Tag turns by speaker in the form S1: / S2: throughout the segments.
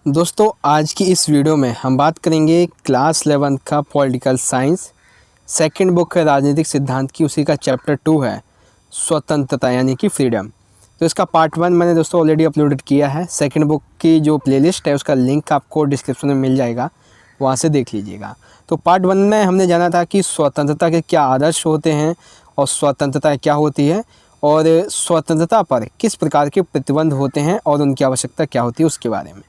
S1: दोस्तों आज की इस वीडियो में हम बात करेंगे क्लास 11 का पॉलिटिकल साइंस सेकंड बुक है राजनीतिक सिद्धांत की, उसी का चैप्टर 2 है स्वतंत्रता यानी कि फ्रीडम। तो इसका पार्ट 1 मैंने दोस्तों ऑलरेडी अपलोडेड किया है। सेकंड बुक की जो प्लेलिस्ट है उसका लिंक आपको डिस्क्रिप्शन में मिल जाएगा, वहाँ से देख लीजिएगा। तो पार्ट 1 में हमने जाना था कि स्वतंत्रता के क्या आदर्श होते हैं और स्वतंत्रता क्या होती है और स्वतंत्रता पर किस प्रकार के प्रतिबंध होते हैं और उनकी आवश्यकता क्या होती है उसके बारे में।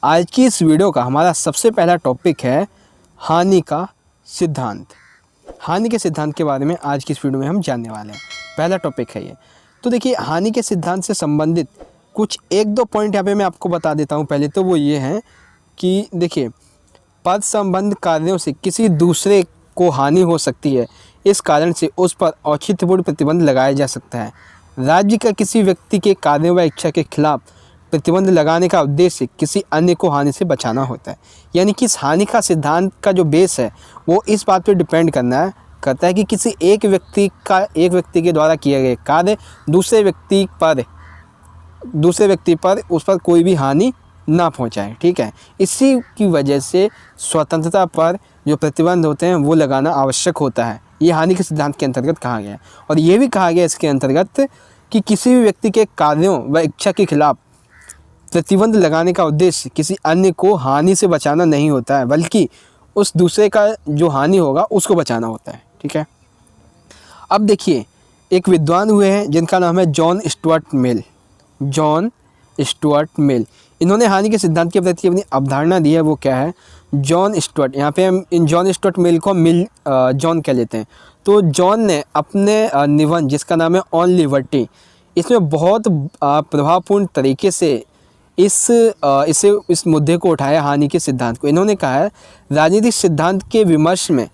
S1: आज की इस वीडियो का हमारा सबसे पहला टॉपिक है हानि का सिद्धांत। हानि के सिद्धांत के बारे में आज की इस वीडियो में हम जानने वाले हैं। पहला टॉपिक है ये। तो देखिए, हानि के सिद्धांत से संबंधित कुछ एक दो पॉइंट यहाँ पे मैं आपको बता देता हूँ। पहले तो वो ये हैं कि देखिए, पद संबंध कार्यों से किसी दूसरे को हानि हो सकती है, इस कारण से उस पर औचित्यपूर्ण प्रतिबंध लगाया जा सकता है। राज्य का किसी व्यक्ति के कार्यों व इच्छा के खिलाफ प्रतिबंध लगाने का उद्देश्य किसी अन्य को हानि से बचाना होता है। यानी कि इस हानि का सिद्धांत का जो बेस है वो इस बात पर डिपेंड करता है कि किसी एक व्यक्ति के द्वारा किए गए कार्य दूसरे व्यक्ति पर उस पर कोई भी हानि ना पहुंचाए। ठीक है, इसी की वजह से स्वतंत्रता पर जो प्रतिबंध होते हैं वो लगाना आवश्यक होता है। ये हानि के सिद्धांत के अंतर्गत कहा गया है। और ये भी कहा गया इसके अंतर्गत कि किसी भी व्यक्ति के कार्यों व इच्छा के खिलाफ प्रतिबंध लगाने का उद्देश्य किसी अन्य को हानि से बचाना नहीं होता है, बल्कि उस दूसरे का जो हानि होगा उसको बचाना होता है। ठीक है, अब देखिए, एक विद्वान हुए हैं जिनका नाम है जॉन स्टुअर्ट मिल। इन्होंने हानि के सिद्धांत के प्रति अपनी अवधारणा दी है। वो क्या है? जॉन स्टुअर्ट, यहाँ पे हम इन जॉन स्टुअर्ट मिल को जॉन कह लेते हैं। तो जॉन ने अपने निबंध जिसका नाम है ऑन लिबर्टी, इसमें बहुत प्रभावपूर्ण तरीके से इस मुद्दे को उठाया, हानि के सिद्धांत को। इन्होंने कहा है राजनीतिक सिद्धांत के विमर्श में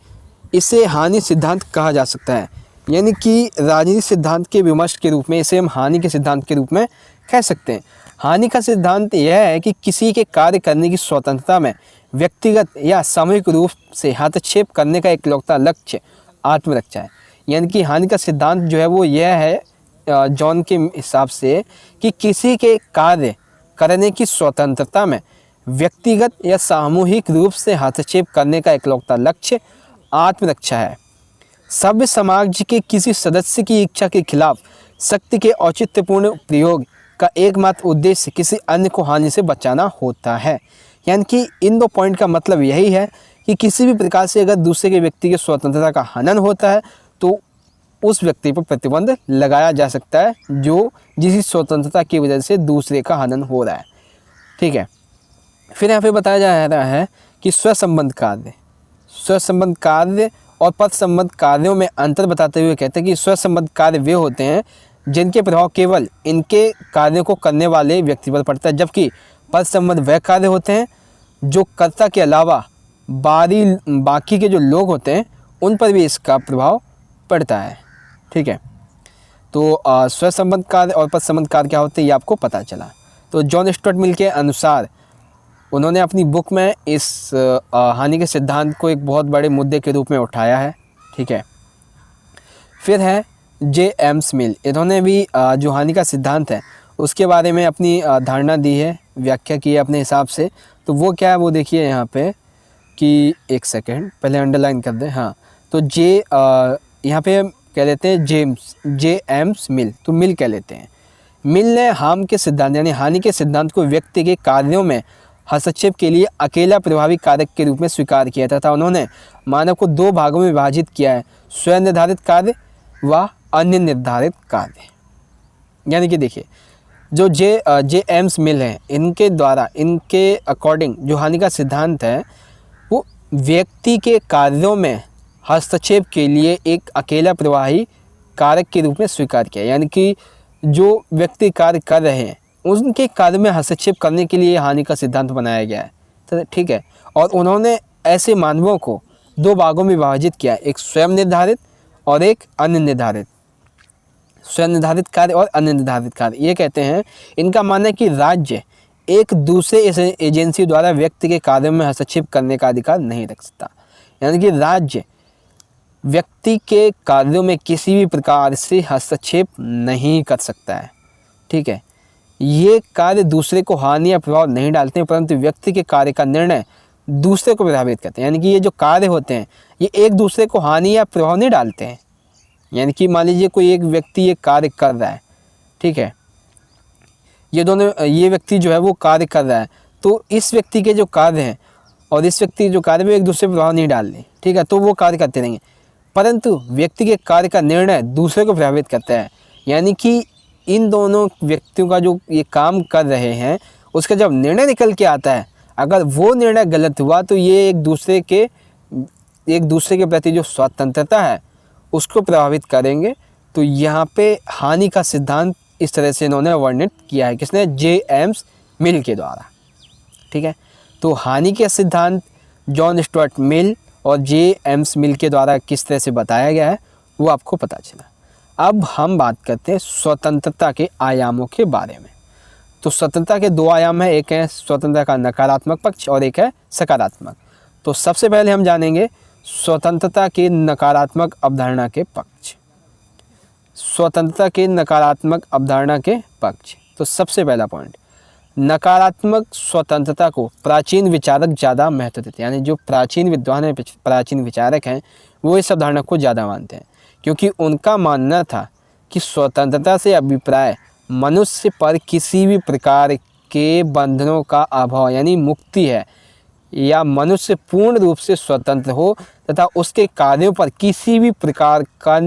S1: इसे हानि सिद्धांत कहा जा सकता है। यानी कि राजनीतिक सिद्धांत के विमर्श के रूप में इसे हम हानि के सिद्धांत के रूप में कह सकते हैं। हानि का सिद्धांत यह है कि किसी के कार्य करने की स्वतंत्रता में व्यक्तिगत या सामूहिक रूप से हस्तक्षेप करने का इकलौता लक्ष्य आत्मरक्षा है। यानी कि हानि का सिद्धांत जो है वो यह है जॉन के हिसाब से कि किसी के कार्य करने की स्वतंत्रता में व्यक्तिगत या सामूहिक रूप से हस्तक्षेप करने का इकलौता लक्ष्य आत्मरक्षा है। सभ्य समाज के किसी सदस्य की इच्छा के खिलाफ शक्ति के औचित्यपूर्ण प्रयोग का एकमात्र उद्देश्य किसी अन्य को हानि से बचाना होता है। यानी कि इन दो पॉइंट का मतलब यही है कि किसी भी प्रकार से अगर दूसरे के व्यक्ति की स्वतंत्रता का हनन होता है तो उस व्यक्ति पर प्रतिबंध लगाया जा सकता है जो जिस स्वतंत्रता की वजह से दूसरे का हनन हो रहा है। ठीक है, फिर यहाँ पे बताया जा रहा है कि स्वसंबद्ध कार्य और पद संबद्ध कार्यों में अंतर बताते हुए कहते हैं कि स्वसंबद्ध कार्य वे होते हैं जिनके प्रभाव केवल इनके कार्यों को करने वाले व्यक्ति पर पड़ता है, जबकि पद संबद्ध वह कार्य होते हैं जो कर्ता के अलावा बाकी के जो लोग होते हैं उन पर भी इसका प्रभाव पड़ता है। ठीक है, तो स्वसंबद्ध कार्य और पद संबद्ध कार्य क्या होते हैं ये आपको पता चला। तो जॉन स्टुअर्ट मिल के अनुसार उन्होंने अपनी बुक में इस हानि के सिद्धांत को एक बहुत बड़े मुद्दे के रूप में उठाया है। ठीक है, फिर है जेम्स मिल। इन्होंने भी जो हानि का सिद्धांत है उसके बारे में अपनी धारणा दी है, व्याख्या की है अपने हिसाब से। तो वो क्या है वो देखिए यहाँ पे कि एक सेकेंड पहले अंडरलाइन कर दें। हाँ, तो यहाँ पे कह लेते हैं जेम्स मिल, तो मिल कह लेते हैं। मिल ने हानि के सिद्धांत यानी हानि के सिद्धांत को व्यक्ति के कार्यों में हस्तक्षेप के लिए अकेला प्रभावी कारक के रूप में स्वीकार किया था। उन्होंने मानव को दो भागों में विभाजित किया है, स्वयं निर्धारित कार्य व अन्य निर्धारित कार्य। यानी कि देखिए, जो जेम्स मिल हैं इनके अकॉर्डिंग जो हानि का सिद्धांत है वो व्यक्ति के कार्यों में हस्तक्षेप के लिए एक अकेला प्रभावी कारक के रूप में स्वीकार किया। यानी कि जो व्यक्ति कार्य कर रहे हैं उनके कार्य में हस्तक्षेप करने के लिए हानि का सिद्धांत बनाया गया है। तो ठीक है, और उन्होंने ऐसे मानवों को दो भागों में विभाजित किया, एक स्वयं निर्धारित और एक अन्य निर्धारित। स्वयं निर्धारित कार्य और अन्य निर्धारित कार्य, ये कहते हैं इनका मानना है कि राज्य एक दूसरे एजेंसी द्वारा व्यक्ति के कार्यों में हस्तक्षेप करने का अधिकार नहीं रख सकता। यानी कि राज्य व्यक्ति के कार्यों में किसी भी प्रकार से हस्तक्षेप नहीं कर सकता है। ठीक है, ये कार्य दूसरे को हानि या प्रभाव नहीं डालते हैं, परंतु व्यक्ति के कार्य का निर्णय दूसरे को प्रभावित करते हैं। यानी कि ये जो कार्य होते हैं ये एक दूसरे को हानि या प्रभाव नहीं डालते हैं। यानी कि मान लीजिए कोई एक व्यक्ति ये कार्य कर रहा है, ठीक है, ये व्यक्ति जो है वो कार्य कर रहा है, तो इस व्यक्ति के जो कार्य हैं और इस व्यक्ति के जो कार्य वो एक दूसरे पर प्रभाव नहीं डाल रहे, ठीक है, तो वो कार्य करते रहेंगे। परंतु व्यक्ति के कार्य का निर्णय दूसरे को प्रभावित करता है। यानी कि इन दोनों व्यक्तियों का जो ये काम कर रहे हैं उसका जब निर्णय निकल के आता है, अगर वो निर्णय गलत हुआ तो ये एक दूसरे के प्रति जो स्वतंत्रता है उसको प्रभावित करेंगे। तो यहाँ पे हानि का सिद्धांत इस तरह से इन्होंने वर्णित किया है, किसने, जेम्स मिल के द्वारा, ठीक है। तो हानि के सिद्धांत जॉन स्टुअर्ट मिल और जेम्स मिल के द्वारा किस तरह से बताया गया है वो आपको पता चला। अब हम बात करते हैं स्वतंत्रता के आयामों के बारे में। तो स्वतंत्रता के दो आयाम हैं, एक है स्वतंत्रता का नकारात्मक पक्ष और एक है सकारात्मक। तो सबसे पहले हम जानेंगे स्वतंत्रता के नकारात्मक अवधारणा के पक्ष। स्वतंत्रता के नकारात्मक अवधारणा के पक्ष। तो सबसे पहला पॉइंट, नकारात्मक स्वतंत्रता को प्राचीन विचारक ज़्यादा महत्व देते हैं। यानी जो प्राचीन विद्वान हैं, प्राचीन विचारक हैं, वो इस अवधारणा को ज़्यादा मानते हैं, क्योंकि उनका मानना था कि स्वतंत्रता से अभिप्राय मनुष्य पर किसी भी प्रकार के बंधनों का अभाव यानी मुक्ति है, या मनुष्य पूर्ण रूप से स्वतंत्र हो तथा उसके कार्यों पर किसी भी प्रकार का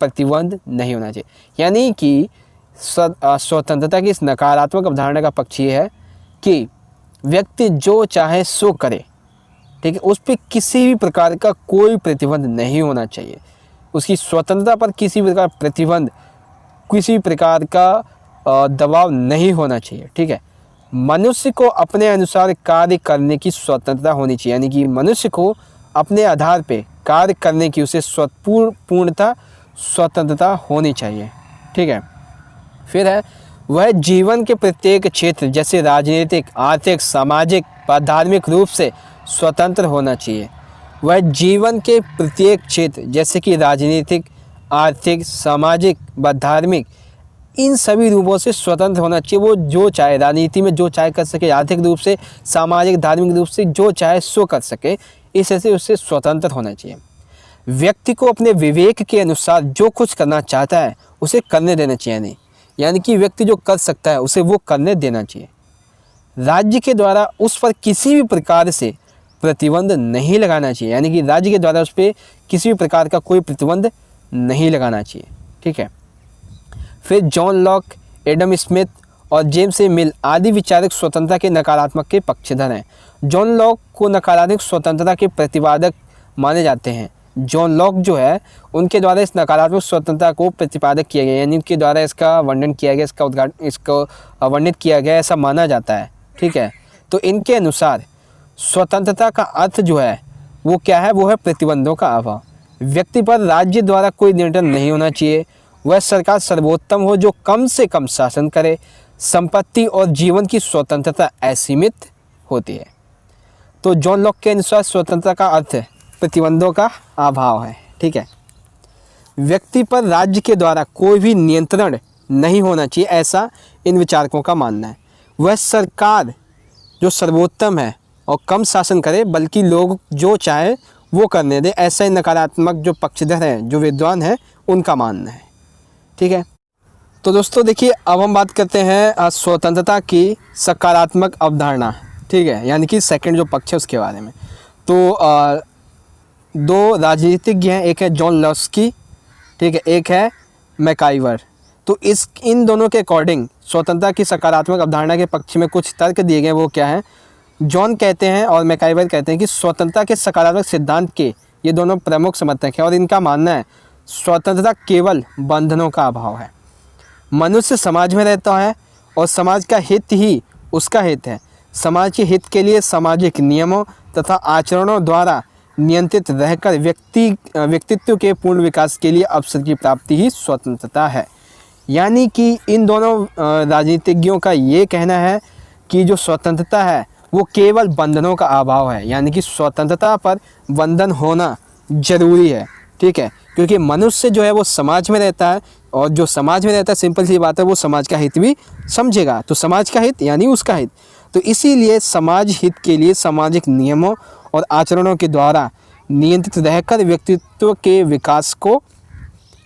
S1: प्रतिबंध नहीं होना चाहिए। यानी कि स्वतंत्रता की इस नकारात्मक अवधारणा का पक्ष ये है कि व्यक्ति जो चाहे सो करे, ठीक है, उस पर किसी भी प्रकार का कोई प्रतिबंध नहीं होना चाहिए। उसकी स्वतंत्रता पर किसी भी प्रकार प्रतिबंध, किसी भी प्रकार का दबाव नहीं होना चाहिए, ठीक है। मनुष्य को अपने अनुसार कार्य करने की स्वतंत्रता होनी चाहिए। यानी कि मनुष्य को अपने आधार पे कार्य करने की उसे पूर्णता स्वतंत्रता होनी चाहिए, ठीक है। फिर है वह जीवन के प्रत्येक क्षेत्र जैसे राजनीतिक, आर्थिक, सामाजिक व धार्मिक रूप से स्वतंत्र होना चाहिए। वह जीवन के प्रत्येक क्षेत्र जैसे कि राजनीतिक, आर्थिक, सामाजिक व धार्मिक, इन सभी रूपों से स्वतंत्र होना चाहिए। वो जो चाहे राजनीति में जो चाहे कर सके, आर्थिक रूप से, सामाजिक, धार्मिक रूप से जो चाहे सो कर सके, इस तरह से उससे स्वतंत्र होना चाहिए। व्यक्ति को अपने विवेक के अनुसार जो कुछ करना चाहता है उसे करने देना चाहिए। नहीं, यानी कि व्यक्ति जो कर सकता है उसे वो करने देना चाहिए। राज्य के द्वारा उस पर किसी भी प्रकार से प्रतिबंध नहीं लगाना चाहिए। यानी कि राज्य के द्वारा उस पर किसी भी प्रकार का कोई प्रतिबंध नहीं लगाना चाहिए, ठीक है। फिर जॉन लॉक, एडम स्मिथ और जेम्स ए मिल आदि विचारक स्वतंत्रता के नकारात्मक के पक्षधर हैं। जॉन लॉक को नकारात्मक स्वतंत्रता के प्रतिपादक माने जाते हैं। जॉन लॉक जो है उनके द्वारा इस नकारात्मक स्वतंत्रता को प्रतिपादक किया गया, यानी उनके द्वारा इसका वर्णन किया गया, इसको वर्णित किया गया, ऐसा माना जाता है, ठीक है। तो इनके अनुसार स्वतंत्रता का अर्थ जो है वो क्या है, वो है प्रतिबंधों का अभाव। व्यक्ति पर राज्य द्वारा कोई नियंत्रण नहीं होना चाहिए। वह सरकार सर्वोत्तम हो जो कम से कम शासन करे। संपत्ति और जीवन की स्वतंत्रता असीमित होती है। तो जॉन लॉक के अनुसार स्वतंत्रता का अर्थ प्रतिबंधों का अभाव है, ठीक है। व्यक्ति पर राज्य के द्वारा कोई भी नियंत्रण नहीं होना चाहिए, ऐसा इन विचारकों का मानना है। वह सरकार जो सर्वोत्तम है और कम शासन करे, बल्कि लोग जो चाहे वो करने दे, ऐसा इन नकारात्मक जो पक्षधर हैं, जो विद्वान हैं, उनका मानना है, ठीक है। तो दोस्तों देखिए, अब हम बात करते हैं स्वतंत्रता की सकारात्मक अवधारणा, ठीक है, यानी कि सेकंड जो पक्ष है उसके बारे में। तो दो राजनीतिज्ञ हैं, एक है जॉन लॉस्की, ठीक है, एक है मैकाइवर। तो इन दोनों के अकॉर्डिंग स्वतंत्रता की सकारात्मक अवधारणा के पक्ष में कुछ तर्क दिए गए, वो क्या है। जॉन कहते हैं और मैकाइवर कहते हैं कि स्वतंत्रता के सकारात्मक सिद्धांत के ये दोनों प्रमुख समर्थक हैं और इनका मानना है स्वतंत्रता केवल बंधनों का अभाव है। मनुष्य समाज में रहता है और समाज का हित ही उसका हित है। समाज के हित के लिए सामाजिक नियमों तथा आचरणों द्वारा नियंत्रित रहकर व्यक्तित्व के पूर्ण विकास के लिए अवसर की प्राप्ति ही स्वतंत्रता है। यानी कि इन दोनों राजनीतिज्ञों का ये कहना है कि जो स्वतंत्रता है वो केवल बंधनों का अभाव है। यानी कि स्वतंत्रता पर बंधन होना जरूरी है, ठीक है, क्योंकि मनुष्य जो है वो समाज में रहता है और जो समाज में रहता है, सिंपल सी बात है, वो समाज का हित भी समझेगा। तो समाज का हित यानी उसका हित। तो इसीलिए समाज हित के लिए सामाजिक नियमों और आचरणों के द्वारा नियंत्रित रहकर व्यक्तित्व के विकास को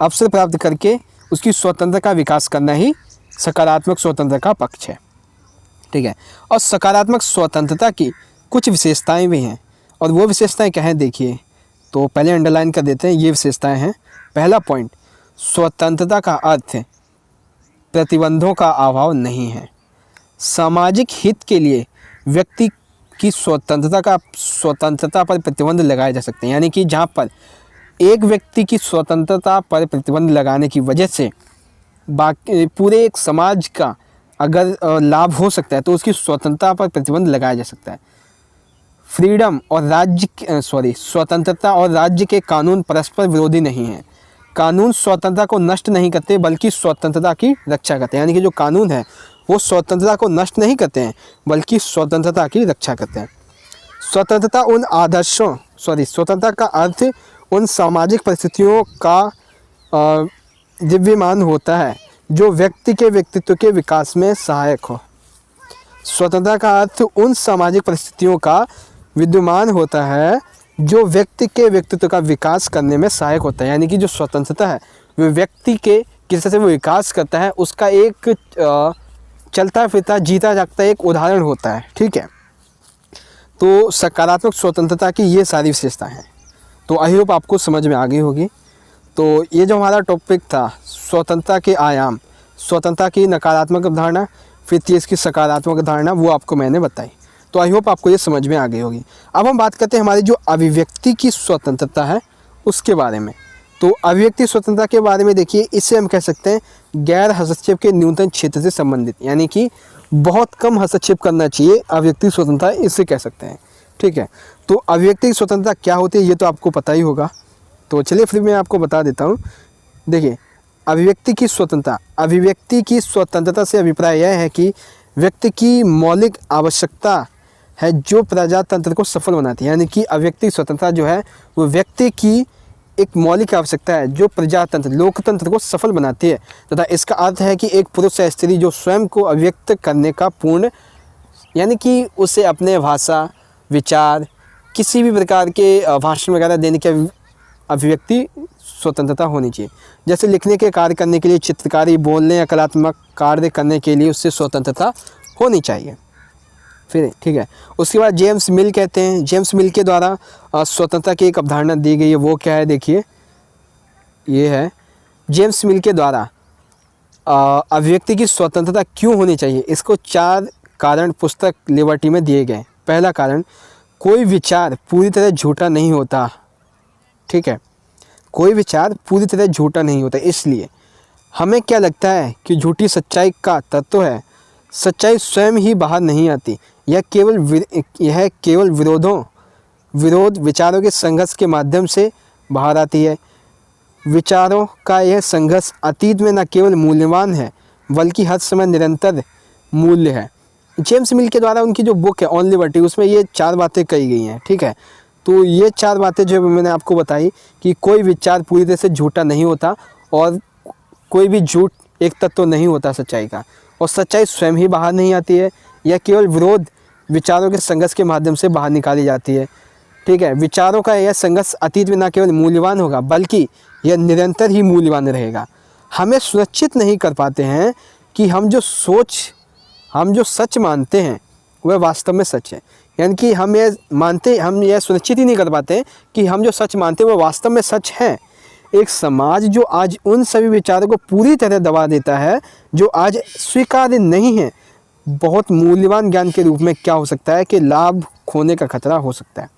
S1: अवसर प्राप्त करके उसकी स्वतंत्रता का विकास करना ही सकारात्मक स्वतंत्रता का पक्ष है। ठीक है। और सकारात्मक स्वतंत्रता की कुछ विशेषताएं भी हैं, और वो विशेषताएं क्या हैं देखिए। तो पहले अंडरलाइन कर देते हैं, ये विशेषताएं हैं। पहला पॉइंट, स्वतंत्रता का अर्थ प्रतिबंधों का अभाव नहीं है। सामाजिक हित के लिए व्यक्ति की स्वतंत्रता पर प्रतिबंध लगाए जा सकते हैं। यानी कि जहाँ पर एक व्यक्ति की स्वतंत्रता पर प्रतिबंध लगाने की वजह से बाकी पूरे एक समाज का अगर लाभ हो सकता है, तो उसकी स्वतंत्रता पर प्रतिबंध लगाया जा सकता है। स्वतंत्रता और राज्य के कानून परस्पर विरोधी नहीं हैं। कानून स्वतंत्रता को नष्ट नहीं करते, बल्कि स्वतंत्रता की रक्षा करते हैं। यानी कि जो कानून है वो स्वतंत्रता को नष्ट नहीं करते हैं, बल्कि स्वतंत्रता की रक्षा करते हैं। स्वतंत्रता का अर्थ उन सामाजिक परिस्थितियों का दिव्यमान होता है जो व्यक्ति के व्यक्तित्व के विकास में सहायक हो। स्वतंत्रता का अर्थ उन सामाजिक परिस्थितियों का विद्यमान होता है जो व्यक्ति के व्यक्तित्व का विकास करने में सहायक होता है। यानी कि जो स्वतंत्रता है वो व्यक्ति के किस तरह से वो विकास करता है, उसका एक चलता फिरता जीता जागता एक उदाहरण होता है। ठीक है। तो सकारात्मक स्वतंत्रता की ये सारी विशेषताएं हैं। तो आई होप आपको समझ में आ गई होगी। तो ये जो हमारा टॉपिक था, स्वतंत्रता के आयाम, स्वतंत्रता की नकारात्मक अवधारणा, फिर थी इसकी सकारात्मक धारणा, वो आपको मैंने बताई। तो आई होप आपको ये समझ में आ गई होगी। अब हम बात करते हैं हमारी जो अभिव्यक्ति की स्वतंत्रता है उसके बारे में। तो अभिव्यक्ति स्वतंत्रता के बारे में देखिए, इसे हम कह सकते हैं गैर हस्तक्षेप के न्यूनतम क्षेत्र से संबंधित। यानी कि बहुत कम हस्तक्षेप करना चाहिए, अभिव्यक्ति स्वतंत्रता इसे कह सकते हैं। ठीक है। तो अभिव्यक्ति स्वतंत्रता क्या होती है ये तो आपको पता ही होगा। तो चलिए फिर मैं आपको बता देता हूँ। देखिए, अभिव्यक्ति की स्वतंत्रता से अभिप्राय यह है कि व्यक्ति की मौलिक आवश्यकता है जो प्रजातंत्र को सफल बनाती है। यानी कि अभिव्यक्ति स्वतंत्रता जो है वो व्यक्ति की एक मौलिक आवश्यकता है जो प्रजातंत्र लोकतंत्र को सफल बनाती है, तथा इसका अर्थ है कि एक पुरुष या स्त्री जो स्वयं को अभिव्यक्त करने का पूर्ण, यानी कि उसे अपने भाषा, विचार, किसी भी प्रकार के भाषण वगैरह देने की अभिव्यक्ति स्वतंत्रता होनी चाहिए। जैसे लिखने के कार्य करने के लिए, चित्रकारी, बोलने या कलात्मक कार्य करने के लिए उससे स्वतंत्रता होनी चाहिए। फिर ठीक है। उसके बाद जेम्स मिल कहते हैं, जेम्स मिल के द्वारा स्वतंत्रता की एक अवधारणा दी गई है। वो क्या है देखिए, ये है जेम्स मिल के द्वारा अभिव्यक्ति की स्वतंत्रता क्यों होनी चाहिए। इसको 4 कारण पुस्तक लिबर्टी में दिए गए। पहला कारण, कोई विचार पूरी तरह झूठा नहीं होता। ठीक है, कोई विचार पूरी तरह झूठा नहीं होता, इसलिए हमें क्या लगता है कि झूठी सच्चाई का तत्व है। सच्चाई स्वयं ही बाहर नहीं आती, यह केवल विरोध विचारों के संघर्ष के माध्यम से बाहर आती है। विचारों का यह संघर्ष अतीत में न केवल मूल्यवान है बल्कि हर समय निरंतर मूल्य है। जेम्स मिल के द्वारा उनकी जो बुक है ऑन लिबर्टी, उसमें ये 4 बातें कही गई हैं। ठीक है। तो ये 4 बातें जो मैंने आपको बताई कि कोई विचार पूरी तरह से झूठा नहीं होता, और कोई भी झूठ एक तत्व नहीं होता सच्चाई का, और सच्चाई स्वयं ही बाहर नहीं आती है, यह केवल विरोध विचारों के संघर्ष के माध्यम से बाहर निकाली जाती है। ठीक है। विचारों का यह संघर्ष अतीत में न केवल मूल्यवान होगा बल्कि यह निरंतर ही मूल्यवान रहेगा। हमें सुनिश्चित नहीं कर पाते हैं कि हम जो सच मानते हैं वह वास्तव में सच है। यानी कि हम यह सुनिश्चित ही नहीं कर पाते कि हम जो सच मानते हैं वह वास्तव में सच है। एक समाज जो आज उन सभी विचारों को पूरी तरह दबा देता है जो आज स्वीकार्य नहीं है, बहुत मूल्यवान ज्ञान के रूप में क्या हो सकता है कि लाभ खोने का खतरा हो सकता है।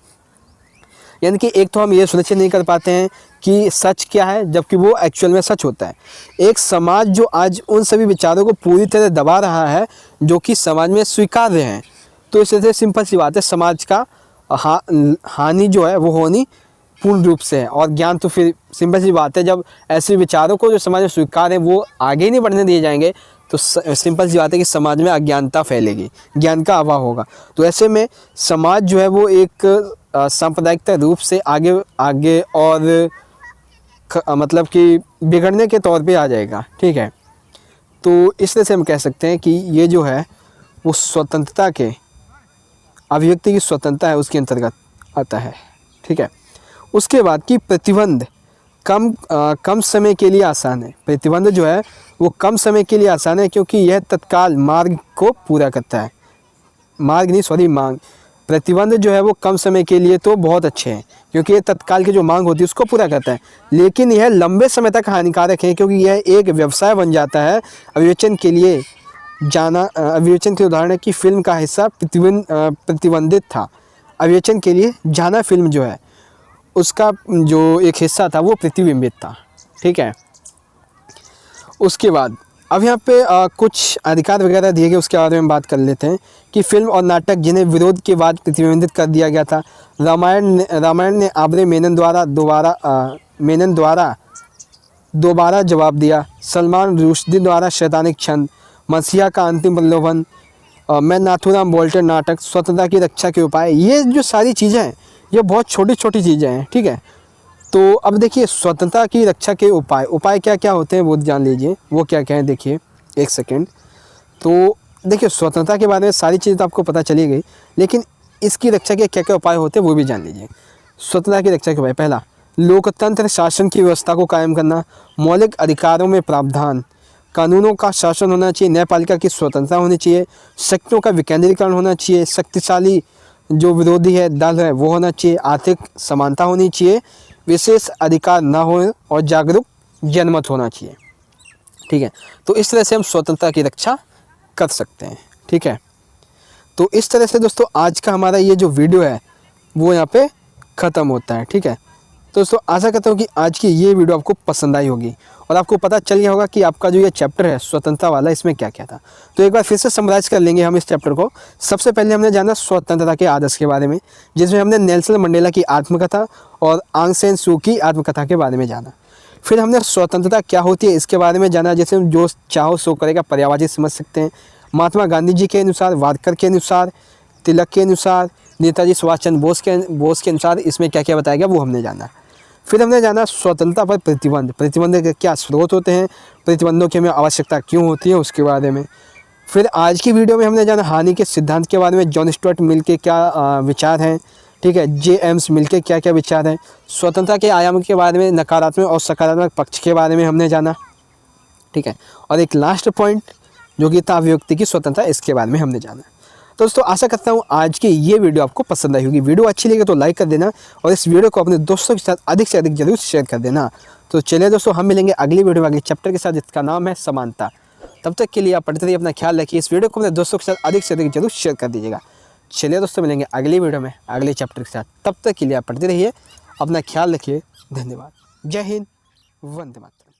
S1: यानी कि एक तो हम ये सुनिश्चित नहीं कर पाते हैं कि सच क्या है, जबकि वो एक्चुअल में सच होता है। एक समाज जो आज उन सभी विचारों को पूरी तरह दबा रहा है जो कि समाज में स्वीकार्य हैं, तो इससे सिंपल सी बात है, समाज का हानि जो है वो होनी पूर्ण रूप से है। और ज्ञान तो फिर सिंपल सी बात है, जब ऐसे विचारों को जो समाज में स्वीकार है वो आगे नहीं बढ़ने दिए जाएंगे तो सिंपल सी बात है कि समाज में अज्ञानता फैलेगी, ज्ञान का अभाव होगा। तो ऐसे में समाज जो है वो एक सांप्रदायिकता रूप से आगे और मतलब कि बिगड़ने के तौर पे आ जाएगा, ठीक है। तो इस तरह से हम कह सकते हैं कि ये जो है वो स्वतंत्रता के, अभिव्यक्ति की स्वतंत्रता है उसके अंतर्गत आता है, ठीक है। उसके बाद कि प्रतिबंध कम समय के लिए आसान है। प्रतिबंध जो है वो कम समय के लिए आसान है क्योंकि यह तत्काल मार्ग को पूरा करता है। मांग। प्रतिबंध जो है वो कम समय के लिए तो बहुत अच्छे हैं क्योंकि ये तत्काल की जो मांग होती है उसको पूरा करता है, लेकिन यह लंबे समय तक हानिकारक है क्योंकि यह एक व्यवसाय बन जाता है। अविवेचन के उदाहरण है कि फिल्म का हिस्सा प्रतिबंधित था। अविवेचन के लिए जाना फिल्म जो है उसका जो एक हिस्सा था वो प्रतिबिंबित था, ठीक है। उसके बाद अब यहाँ पे कुछ अधिकार वगैरह दिए गए, उसके बारे में बात कर लेते हैं कि फिल्म और नाटक जिन्हें विरोध के बाद प्रतिबंधित कर दिया गया था। रामायण ने आब्रे मेनन द्वारा दोबारा जवाब दिया। सलमान रुश्दी द्वारा शैतानिक छंद, मसीहा का अंतिम प्रलोभन, मैं नाथूराम बोल्टर नाटक, स्वतंत्रता की रक्षा के उपाय, ये जो सारी चीज़ें हैं ये बहुत छोटी छोटी चीज़ें हैं, ठीक है। तो अब देखिए स्वतंत्रता की रक्षा के उपाय क्या क्या होते हैं वो जान लीजिए। वो क्या क्या है देखिए, एक सेकेंड। तो देखिए स्वतंत्रता के बारे में सारी चीज़ें तो आपको पता चली गई, लेकिन इसकी रक्षा के क्या क्या उपाय होते हैं वो भी जान लीजिए। स्वतंत्रता की रक्षा के उपाय, पहला, लोकतंत्र शासन की व्यवस्था को कायम करना, मौलिक अधिकारों में प्रावधान, कानूनों का शासन होना चाहिए, न्यायपालिका की स्वतंत्रता होनी चाहिए, शक्तियों का विकेंद्रीकरण होना चाहिए, शक्तिशाली जो विरोधी है दल है वो होना चाहिए, आर्थिक समानता होनी चाहिए, विशेष अधिकार ना हो और जागरूक जनमत होना चाहिए, ठीक है। तो इस तरह से हम स्वतंत्रता की रक्षा कर सकते हैं, ठीक है। तो इस तरह से दोस्तों आज का हमारा ये जो वीडियो है वो यहाँ पे ख़त्म होता है, ठीक है। तो दोस्तों आशा करता हूँ कि आज की ये वीडियो आपको पसंद आई होगी और आपको पता चल गया होगा कि आपका जो ये चैप्टर है स्वतंत्रता वाला इसमें क्या क्या था। तो एक बार फिर से समराइज कर लेंगे हम इस चैप्टर को। सबसे पहले हमने जाना स्वतंत्रता के आदर्श के बारे में, जिसमें हमने नेल्सन मंडेला की आत्मकथा और आंग सैन सू की आत्मकथा के बारे में जाना। फिर हमने स्वतंत्रता क्या होती है इसके बारे में जाना, जैसे हम जो चाहो सो करेगा पर्यायवाची समझ सकते हैं। महात्मा गांधी जी के अनुसार, वाडकर के अनुसार, तिलक के अनुसार, नेताजी सुभाष चंद्र बोस के अनुसार इसमें क्या क्या बताया गया वो हमने जाना। फिर हमने जाना स्वतंत्रता पर प्रतिबंध के क्या स्रोत होते हैं, प्रतिबंधों की हमें आवश्यकता क्यों होती है उसके बारे में। फिर आज की वीडियो में हमने जाना हानि के सिद्धांत के बारे में, जॉन स्टुअर्ट मिल के क्या विचार हैं, ठीक है, जेम्स मिल के क्या क्या विचार हैं। स्वतंत्रता के आयाम के बारे में, नकारात्मक और सकारात्मक पक्ष के बारे में हमने जाना, ठीक है। और एक लास्ट पॉइंट जो कि था अभिव्यक्ति की स्वतंत्रता, इसके बारे में हमने जाना। तो दोस्तों आशा करता हूँ आज की ये वीडियो आपको पसंद आई होगी। वीडियो अच्छी लगी तो लाइक कर देना और इस वीडियो को अपने दोस्तों के साथ अधिक से अधिक जरूर शेयर कर देना। तो चलिए दोस्तों हम मिलेंगे अगली वीडियो में अगले चैप्टर के साथ जिसका नाम है समानता। तब तक के लिए आप पढ़ते रहिए, अपना ख्याल रखिए। इस वीडियो को अपने दोस्तों के साथ अधिक से अधिक जरूर शेयर कर दीजिएगा। चलिए दोस्तों मिलेंगे अगली वीडियो में अगले चैप्टर के साथ। तब तक के लिए आप पढ़ते रहिए, अपना ख्याल रखिए। धन्यवाद। जय हिंद, वंदे मातरम।